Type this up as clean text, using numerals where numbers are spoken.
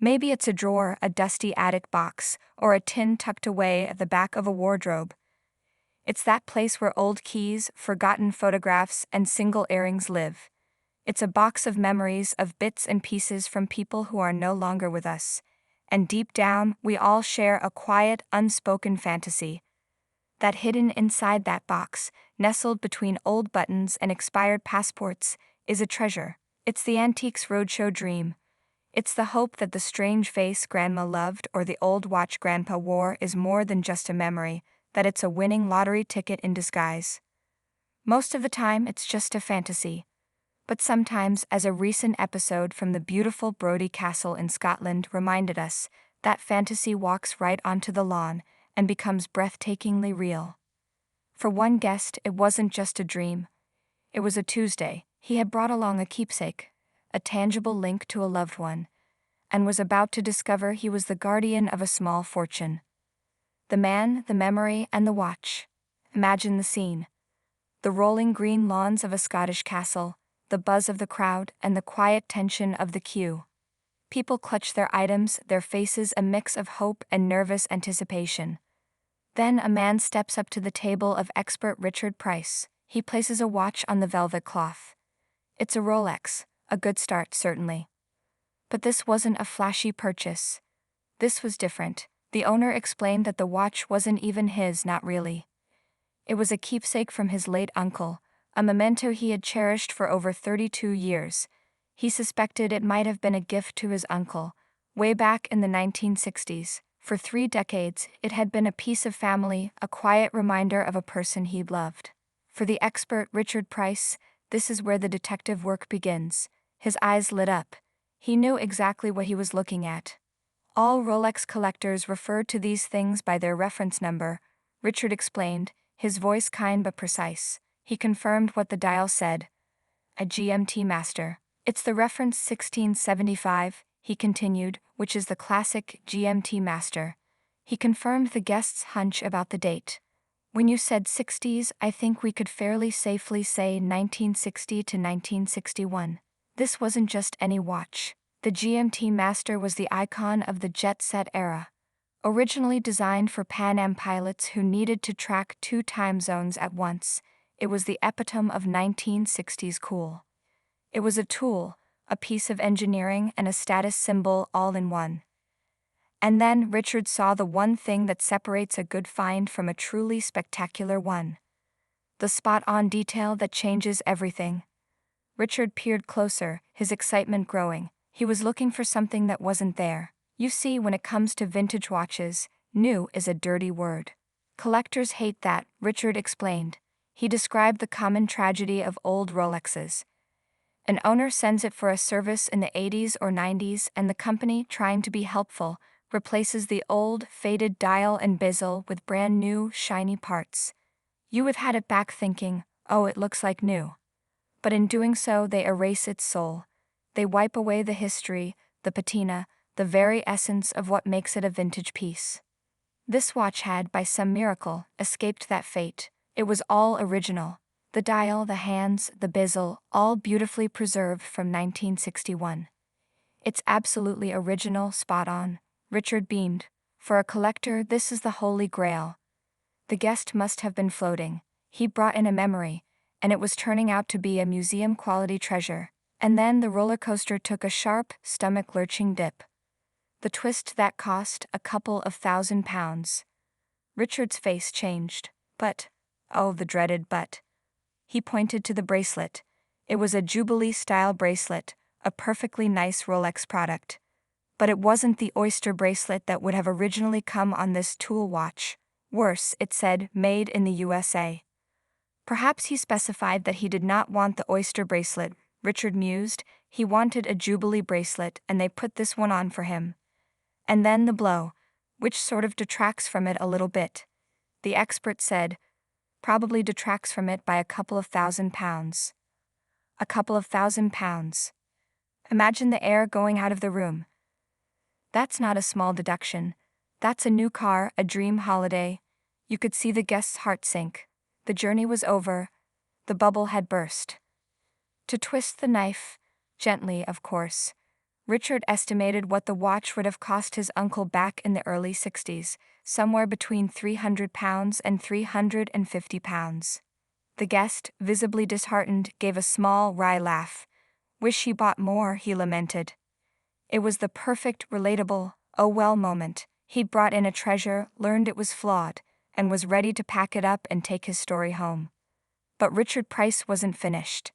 Maybe it's a drawer, a dusty attic box, or a tin tucked away at the back of a wardrobe. It's that place where old keys, forgotten photographs, and single earrings live. It's a box of memories, of bits and pieces from people who are no longer with us. And deep down, we all share a quiet, unspoken fantasy. That hidden inside that box, nestled between old buttons and expired passports, is a treasure. It's the antique's roadshow dream. It's the hope that the strange face Grandma loved or the old watch Grandpa wore is more than just a memory, that it's a winning lottery ticket in disguise. Most of the time, it's just a fantasy. But sometimes, as a recent episode from the beautiful Brodie Castle in Scotland reminded us, that fantasy walks right onto the lawn and becomes breathtakingly real. For one guest, it wasn't just a dream. It was a Tuesday. He had brought along a keepsake, a tangible link to a loved one, and was about to discover he was the guardian of a small fortune. The man, the memory, and the watch. Imagine the scene. The rolling green lawns of a Scottish castle, the buzz of the crowd, and the quiet tension of the queue. People clutch their items, their faces a mix of hope and nervous anticipation. Then a man steps up to the table of expert Richard Price. He places a watch on the velvet cloth. It's a Rolex, a good start certainly. But this wasn't a flashy purchase. This was different. The owner explained that the watch wasn't even his, not really. It was a keepsake from his late uncle, a memento he had cherished for over 32 years. He suspected it might have been a gift to his uncle, way back in the 1960s. For 3 decades, it had been a piece of family, a quiet reminder of a person he'd loved. For the expert Richard Price, this is where the detective work begins. His eyes lit up. He knew exactly what he was looking at. All Rolex collectors referred to these things by their reference number, Richard explained, his voice kind but precise. He confirmed what the dial said. A GMT master. It's the reference 1675, he continued, which is the classic GMT master. He confirmed the guest's hunch about the date. When you said 60s, I think we could fairly safely say 1960 to 1961. This wasn't just any watch. The GMT Master was the icon of the jet-set era. Originally designed for Pan Am pilots who needed to track 2 time zones at once, it was the epitome of 1960s cool. It was a tool, a piece of engineering, and a status symbol all in one. And then Richard saw the one thing that separates a good find from a truly spectacular one. The spot-on detail that changes everything. Richard peered closer, his excitement growing. He was looking for something that wasn't there. You see, when it comes to vintage watches, new is a dirty word. Collectors hate that, Richard explained. He described the common tragedy of old Rolexes. An owner sends it for a service in the 80s or 90s, and the company, trying to be helpful, replaces the old, faded dial and bezel with brand new, shiny parts. You have had it back thinking, oh, it looks like new. But in doing so, they erase its soul. They wipe away the history, the patina, the very essence of what makes it a vintage piece. This watch had, by some miracle, escaped that fate. It was all original. The dial, the hands, the bezel, all beautifully preserved from 1961. It's absolutely original, spot on. Richard beamed. For a collector, this is the holy grail. The guest must have been floating. He brought in a memory, and it was turning out to be a museum-quality treasure. And then the roller coaster took a sharp, stomach-lurching dip. The twist that cost a couple of £1,000. Richard's face changed. But, oh, the dreaded but. He pointed to the bracelet. It was a Jubilee-style bracelet, a perfectly nice Rolex product. But it wasn't the oyster bracelet that would have originally come on this tool watch. Worse, it said, made in the USA. Perhaps he specified that he did not want the oyster bracelet, Richard mused. He wanted a Jubilee bracelet, and they put this one on for him. And then the blow, which sort of detracts from it a little bit. The expert said, probably detracts from it by a couple of £1,000. A couple of £1,000. Imagine the air going out of the room. That's not a small deduction. That's a new car, a dream holiday. You could see the guest's heart sink. The journey was over. The bubble had burst. To twist the knife, gently of course, Richard estimated what the watch would have cost his uncle back in the early 60s, somewhere between £300 and £350. The guest, visibly disheartened, gave a small, wry laugh. Wish he bought more, he lamented. It was the perfect, relatable, oh well moment. He'd brought in a treasure, learned it was flawed, and was ready to pack it up and take his story home. But Richard Price wasn't finished.